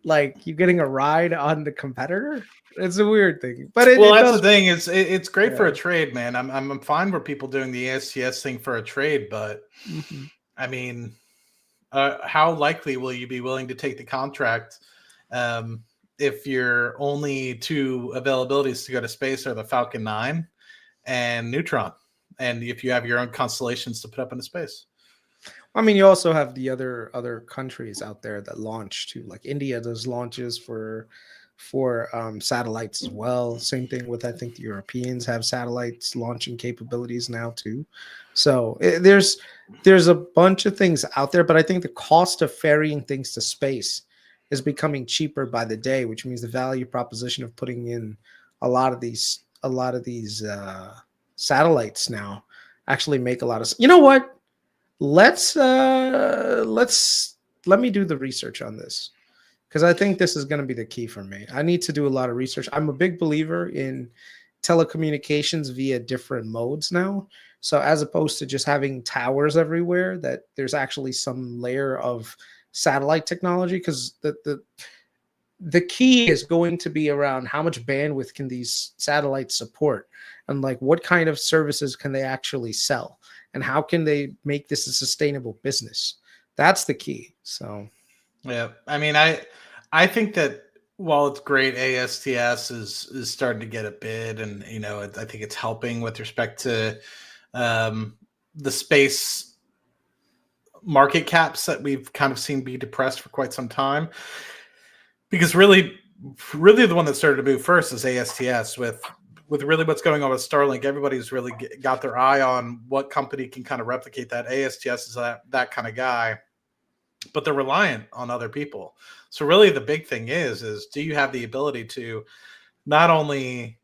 like you getting a ride on the competitor. It's a weird thing, but Well, it that's does. the thing. It's great for Yeah. a trade, man. I'm fine with people doing the ASTS thing for a trade, but Mhm. I mean, how likely will you be willing to take the contract if your only two availabilities to go to space are the Falcon 9 and Neutron, and if you have your own constellations to put up into space? I mean, you also have the other countries out there that launch too. Like India does launches for satellites as well. Same thing with, I think the Europeans have satellites launching capabilities now too. So there's a bunch of things out there, but I think the cost of ferrying things to space is becoming cheaper by the day, which means the value proposition of putting in a lot of these satellites now actually make a lot of. You know what? Let's let me do the research on this, because I think this is going to be the key for me. I need to do a lot of research. I'm a big believer in telecommunications via different modes now. So as opposed to just having towers everywhere, that there's actually some layer of satellite technology, because the key is going to be around how much bandwidth can these satellites support, and like what kind of services can they actually sell, and how can they make this a sustainable business. That's the key. So Yeah, I mean, I think that while it's great, ASTS is starting to get a bid, and I think it's helping with respect to the space market caps that we've kind of seen be depressed for quite some time. Because really the one that started to move first is ASTS with really what's going on with Starlink. Everybody's really got their eye on what company can kind of replicate that. ASTS is that kind of guy, but they're reliant on other people. So really the big thing is do you have the ability to not only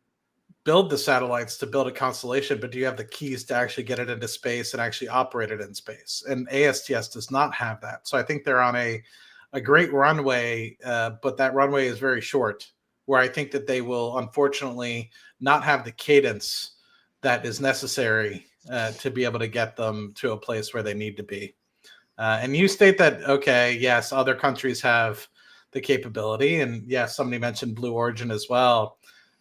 build the satellites to build a constellation, but do you have the keys to actually get it into space and actually operate it in space? And ASTS does not have that. So I think they're on a great runway, but that runway is very short, where I think that they will unfortunately not have the cadence that is necessary to be able to get them to a place where they need to be. And you state that, okay, yes, other countries have the capability. And yes, somebody mentioned Blue Origin as well.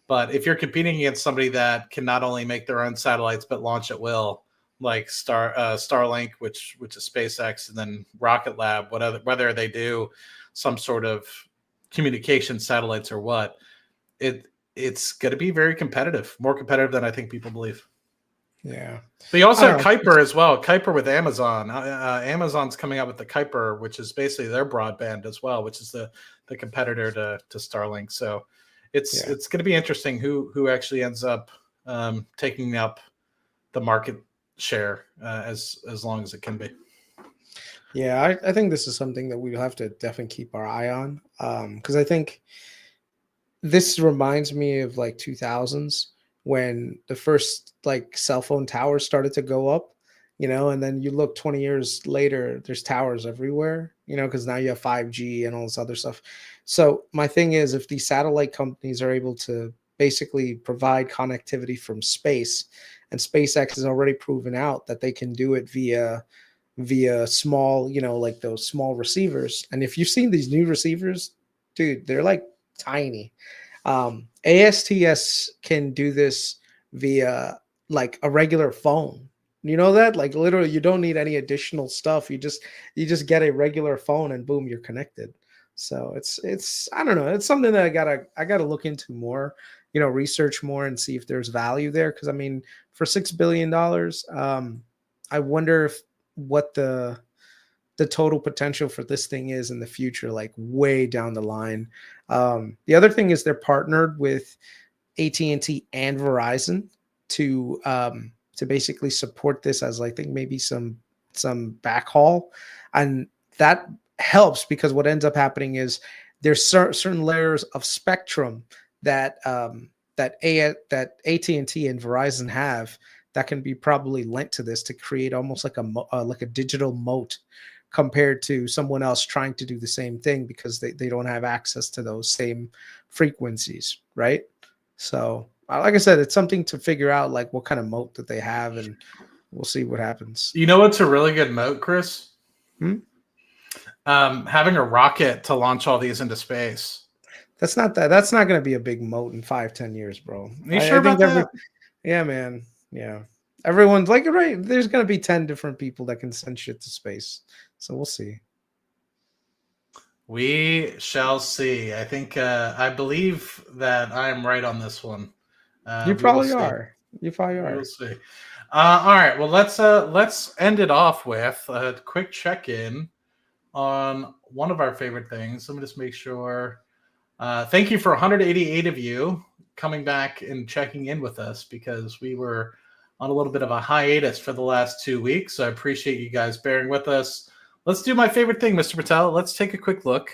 But if you're competing against somebody that can not only make their own satellites, but launch at will, like Starlink, which is SpaceX, and then Rocket Lab, whether they do some sort of communication satellites or what, it's going to be very competitive, more competitive than I think people believe. yeah. But you also have Kuiper as well. Kuiper with Amazon. Amazon's coming out with the Kuiper, which is basically their broadband as well, which is the competitor to Starlink. So it's going to be interesting who actually ends up taking up the market share as long as it can be. Yeah, I think this is something that we'll have to definitely keep our eye on, because I think this reminds me of like 2000s when the first like cell phone towers started to go up, and then you look 20 years later, there's towers everywhere, because now you have 5G and all this other stuff. So my thing is, if these satellite companies are able to basically provide connectivity from space, and SpaceX has already proven out that they can do it via small, like those small receivers. And if you've seen these new receivers, dude, they're like tiny. ASTS can do this via like a regular phone. You know that? Like literally you don't need any additional stuff. You just get a regular phone and boom, you're connected. So it's I don't know. It's something that I gotta look into more, research more and see if there's value there. Cause I mean, for $6 billion, I wonder what the total potential for this thing is in the future, like way down the line. The other thing is they're partnered with AT&T and Verizon to basically support this as I think maybe some backhaul, and that helps because what ends up happening is there's certain layers of spectrum that AT&T and Verizon have that can be probably lent to this to create almost like a digital moat compared to someone else trying to do the same thing because they don't have access to those same frequencies, right? So like I said, it's something to figure out, like what kind of moat that they have, and we'll see what happens. You know what's a really good moat, Chris? Having a rocket to launch all these into space. That's not going to be a big moat in 5-10 years, bro. You sure about that? Yeah, man. Yeah. Everyone's like, right, there's going to be 10 different people that can send shit to space. So we'll see. We shall see. I think, I believe that I am right on this one. You probably are. You probably are. We'll see. All right. Well, let's end it off with a quick check-in on one of our favorite things. Let me just make sure. Thank you for 188 of you coming back and checking in with us, because we were on a little bit of a hiatus for the last 2 weeks. So I appreciate you guys bearing with us. Let's do my favorite thing, Mr. Patel. Let's take a quick look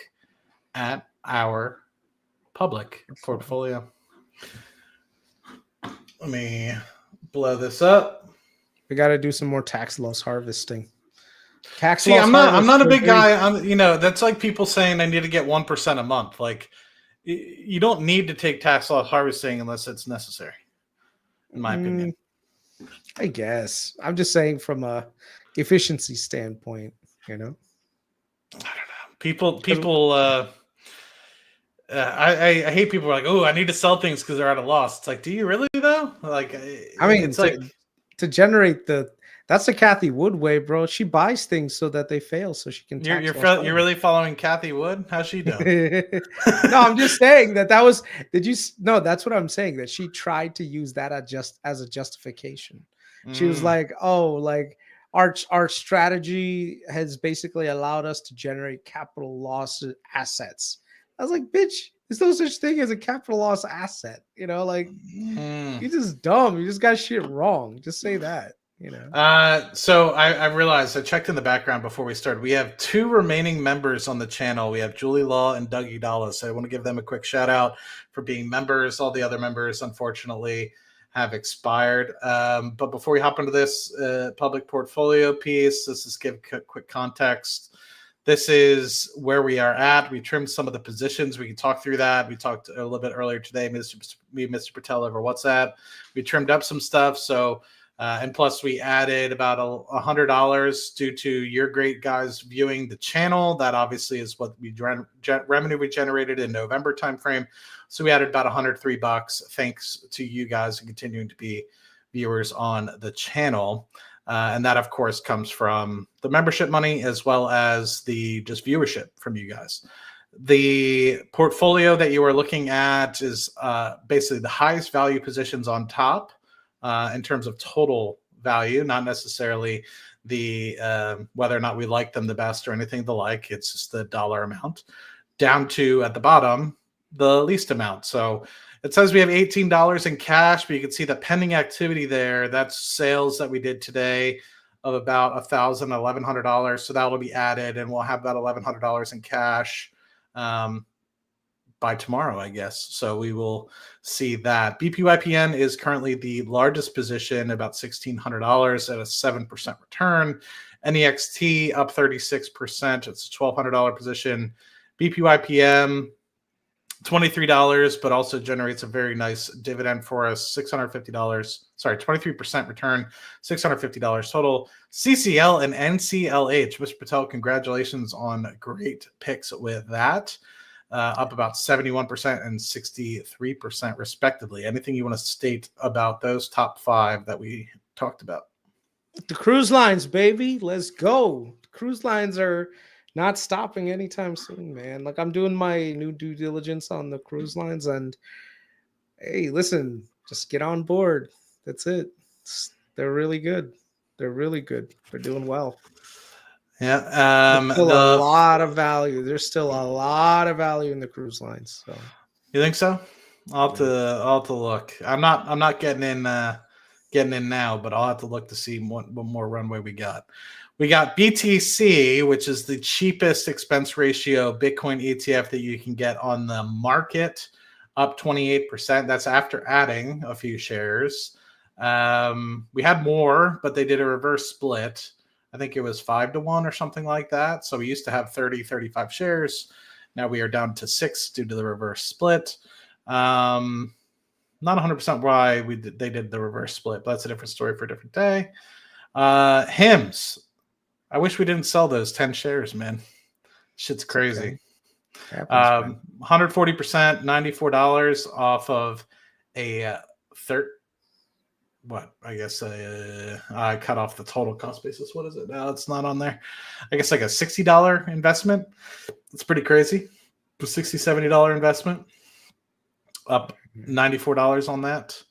at our public portfolio. Let me blow this up. We got to do some more tax loss harvesting. I'm not a big guy. That's like people saying I need to get 1% a month. Like, you don't need to take tax loss harvesting unless it's necessary. in my opinion. I guess. I'm just saying from a efficiency standpoint, you know. I don't know. People. I hate people who are like, oh, I need to sell things because they're at a loss. It's like, do you really though? Like, I mean, it's like to generate that's the Kathy Wood way, bro. She buys things so that they fail, so she can tax. you're really following Kathy Wood. How's she doing? No, I'm just saying that was. Did you? No, that's what I'm saying. That she tried to use that as a justification. She was like, "Oh, like our strategy has basically allowed us to generate capital loss assets." I was like, "Bitch, there's no such thing as a capital loss asset." You know, like you're just dumb. You just got shit wrong. Just say that. You know. So I realized I checked in the background before we started. We have 2 remaining members on the channel. We have Julie Law and Dougie Dallas. So I want to give them a quick shout out for being members. All the other members, unfortunately, have expired. But before we hop into this public portfolio piece, let's just give quick context. This is where we are at. We trimmed some of the positions. We can talk through that. We talked a little bit earlier today, Mr. Patel over WhatsApp. We trimmed up some stuff. So. And plus, we added about $100 due to your great guys viewing the channel. That obviously is what revenue we generated in November timeframe. So we added about $103 thanks to you guys and continuing to be viewers on the channel. And that, of course, comes from the membership money as well as the just viewership from you guys. The portfolio that you are looking at is basically the highest value positions on top. In terms of total value, not necessarily the whether or not we like them the best or anything the like. It's just the dollar amount down to at the bottom the least amount. So it says we have $18 in cash, but you can see the pending activity there. That's sales that we did today of about $1,000, $1,100. So that will be added, and we'll have about $1,100 in cash by tomorrow, I guess. So we will see that. BPYPN is currently the largest position, about $1,600 at a 7% return. NEXT up 36%. It's a $1,200 position. BPYPM, $23, but also generates a very nice dividend for us. $650. Sorry, 23% return, $650 total. CCL and NCLH. Mr. Patel, congratulations on great picks with that. Up about 71% and 63% respectively. Anything you want to state about those top 5 that we talked about? The cruise lines, baby. Let's go. Cruise lines are not stopping anytime soon, man. Like I'm doing my new due diligence on the cruise lines, and hey, listen, just get on board. That's it. They're really good. They're really good. They're doing well. Yeah. There's still a lot of value. There's still a lot of value in the cruise lines. So you think so? I'll have to look. I'm not getting in now, but I'll have to look to see what more runway we got. We got BTC, which is the cheapest expense ratio Bitcoin ETF that you can get on the market, up 28%. That's after adding a few shares. We had more, but they did a reverse split. I think it was 5-1 or something like that. So we used to have 35 shares. Now we are down to 6 due to the reverse split. Not 100% why they did the reverse split, but that's a different story for a different day. HIMS. I wish we didn't sell those 10 shares, man. Shit's crazy. Okay. 140%, $94 off of a I cut off the total cost basis. What is it now? It's not on there. I guess like a $60 investment. It's pretty crazy. A $60, $70 investment. Up $94 on that.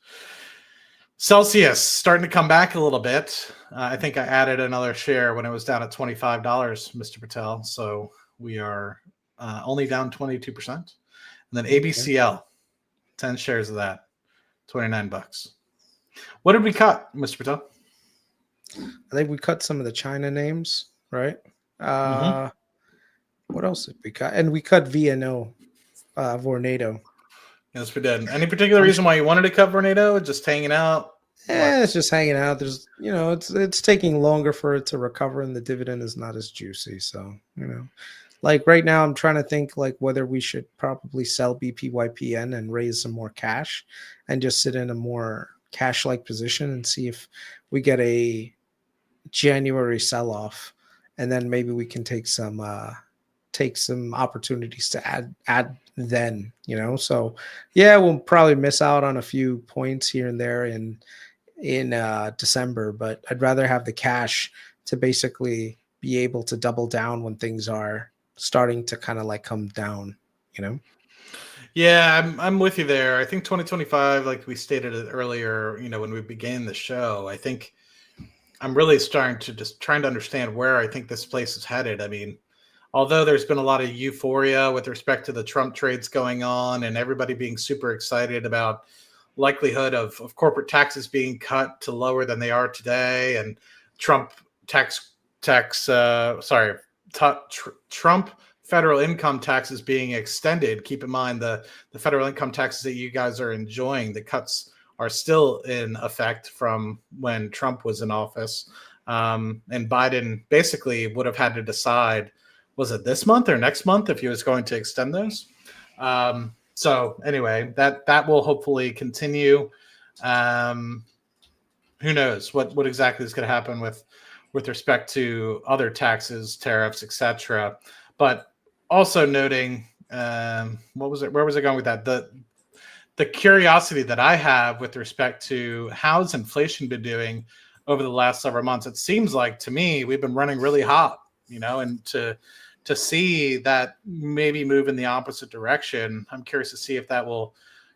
Celsius starting to come back a little bit. I think I added another share when it was down at $25, Mr. Patel. So we are only down 22%. And then ABCL, 10 shares of that, $29. What did we cut, Mr. Patel? I think we cut some of the China names, right? What else did we cut? And we cut VNO, Vornado. Yes, we did. Any particular reason why you wanted to cut Vornado? Just hanging out? It's just hanging out. There's, it's taking longer for it to recover, and the dividend is not as juicy. So, like right now, I'm trying to think like whether we should probably sell BPYPN and raise some more cash, and just sit in a more cash-like position and see if we get a January sell-off, and then maybe we can take some opportunities to add then, So yeah, we'll probably miss out on a few points here and there in December, but I'd rather have the cash to basically be able to double down when things are starting to kind of like come down, Yeah, I'm with you there. I think 2025, like we stated it earlier, when we began the show, I think I'm really starting to just trying to understand where I think this place is headed. I mean, although there's been a lot of euphoria with respect to the Trump trades going on and everybody being super excited about likelihood of corporate taxes being cut to lower than they are today, and Trump Trump federal income taxes being extended. Keep in mind the federal income taxes that you guys are enjoying, the cuts are still in effect from when Trump was in office. And Biden basically would have had to decide, was it this month or next month, if he was going to extend those. So anyway, that will hopefully continue. Who knows what exactly is going to happen with respect to other taxes, tariffs, etc. But also noting, where was it going with that? The curiosity that I have with respect to how's inflation been doing over the last several months. It seems like to me we've been running really hot, and to see that maybe move in the opposite direction, I'm curious to see if that will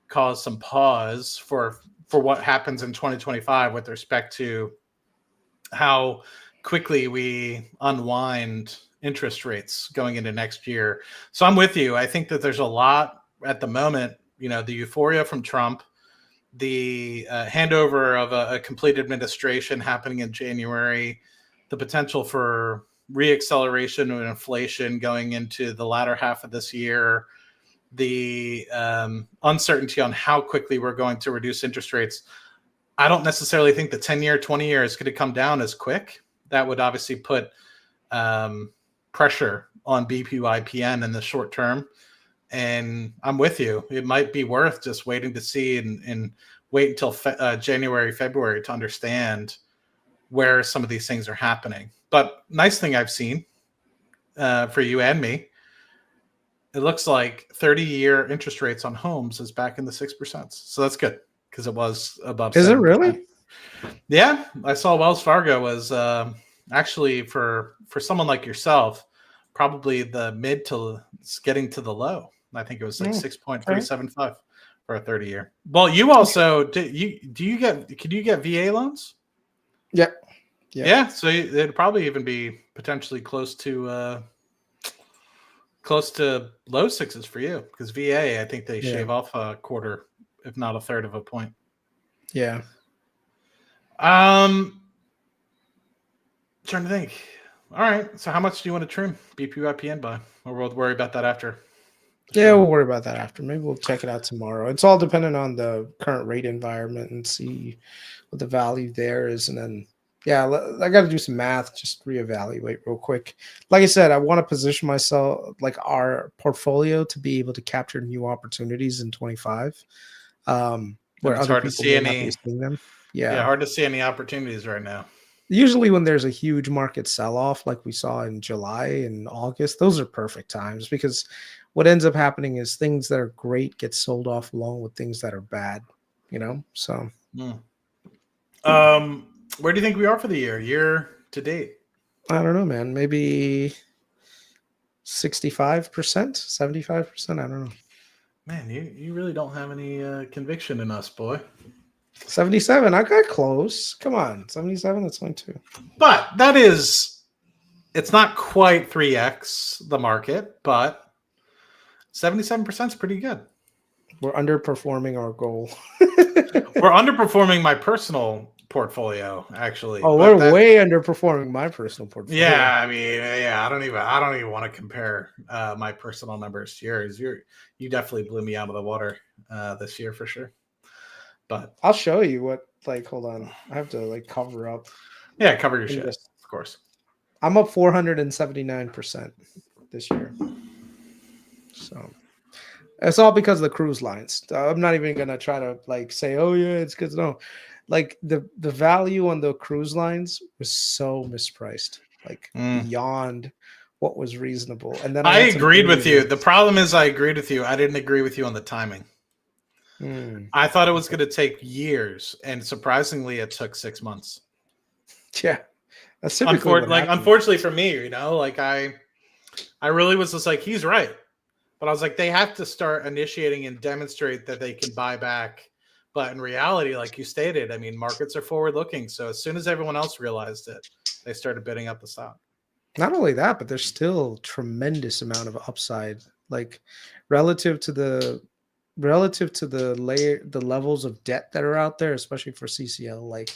cause some pause for what happens in 2025 with respect to how quickly we unwind interest rates going into next year. So I'm with you. I think that there's a lot at the moment, the euphoria from Trump, the handover of a complete administration happening in January, the potential for reacceleration of inflation going into the latter half of this year, the uncertainty on how quickly we're going to reduce interest rates. I don't necessarily think the 10-year, 20-year is going to come down as quick. That would obviously put pressure on BPYPN in the short term. And I'm with you. It might be worth just waiting to see and wait until January, February to understand where some of these things are happening. But nice thing I've seen for you and me, it looks like 30-year interest rates on homes is back in the 6%. So that's good because it was above 7%. Is it really? Yeah, I saw Wells Fargo was actually for someone like yourself, probably the mid to getting to the low. I think it was like 6.375 for a 30-year. Well, you also could you get VA loans? Yeah. Yeah, so it'd probably even be potentially close to low sixes for you because VA, I think they shave off a quarter, if not a third of a point. Yeah. Trying to think. All right, so how much do you want to trim BPYPN by? Or we'll worry about that after. Yeah, we'll worry about that after. Maybe we'll check it out tomorrow. It's all dependent on the current rate environment and see what the value there is. And then, yeah, I got to do some math, just reevaluate real quick. Like I said, I want to position myself, like our portfolio, to be able to capture new opportunities in 25, where other people may not be seeing them. Yeah, hard to see any opportunities right now. Usually when there's a huge market sell-off like we saw in July and August, those are perfect times because what ends up happening is things that are great get sold off along with things that are bad, so. Where do you think we are for the year to date? I don't know, man. Maybe 65%, 75%. I don't know. Man, you really don't have any conviction in us, boy. 77. I got close. Come on. 77. That's only 2. But it's not quite 3x the market, but 77% is pretty good. We're underperforming our goal. We're underperforming my personal portfolio, actually. Oh, we're way underperforming my personal portfolio. Yeah, I mean, I don't even want to compare my personal numbers to yours. You definitely blew me out of the water this year for sure. But I'll show you what. Hold on, I have to cover up. Yeah, cover your shit, of course. I'm up 479% this year. So It's all because of the cruise lines. I'm not even gonna try to like say, oh yeah, it's because no, like the value on the cruise lines was so mispriced, like beyond what was reasonable. And then I I had some agreed with you. early The problem is I agreed with you. I didn't agree with you on the timing. wins. I thought it was going to take years, and surprisingly, it took 6 months. Yeah, that's typically what happens. Unfortunately for me, like I really was just like, he's right. But I was like, they have to start initiating and demonstrate that they can buy back. But in reality, like you stated, I mean, markets are forward looking. So as soon as everyone else realized it, they started bidding up the stock. Not only that, but there's still tremendous amount of upside, like relative to the levels of debt that are out there, especially for CCL. Like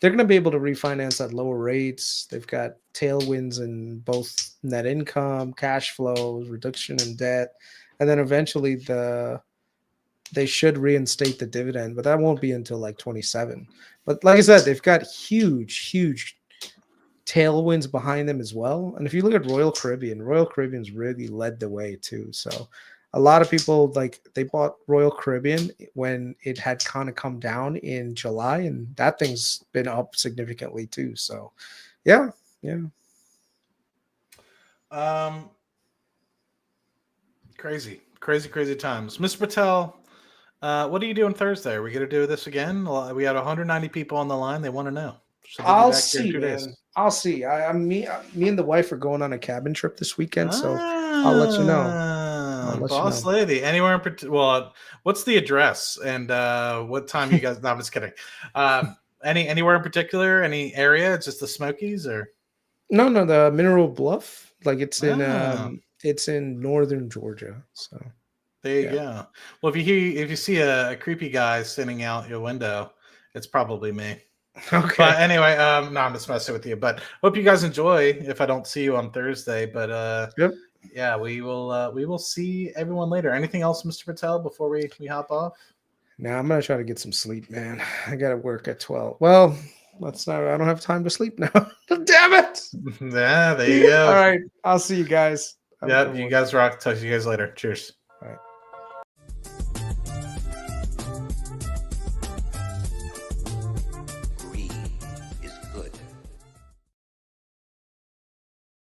they're going to be able to refinance at lower rates. They've got tailwinds in both net income, cash flows, reduction in debt, and then eventually they should reinstate the dividend, but that won't be until like 27. But like I said, they've got huge tailwinds behind them as well. And if you look at Royal Caribbean's really led the way too. So a lot of people like they bought Royal Caribbean when it had kind of come down in July, and that thing's been up significantly too. So yeah. Crazy times. Mr. Patel, what are you doing Thursday? Are we going to do this again? We had 190 people on the line. They want to know. I'll see, man. I'll see. Me and the wife are going on a cabin trip this weekend, so I'll let you know. Boss lady. Anywhere in particular? Well, what's the address and what time you guys? No, I'm just kidding. Anywhere in particular? Any area? It's just the Smokies, or no? The Mineral Bluff. Like it's in northern Georgia. So there you go. Well, if you see a creepy guy sitting out your window, it's probably me. Okay. But anyway, no, I'm just messing with you. But hope you guys enjoy. If I don't see you on Thursday, but yeah, we will see everyone later. Anything else, Mr. Patel, before we hop off? Now I'm gonna try to get some sleep, man. I gotta work at 12. Well, I don't have time to sleep now. Damn it! Yeah, there you go. All right, I'll see you guys. Yeah, you guys rock. Talk to you guys later. Cheers. All right.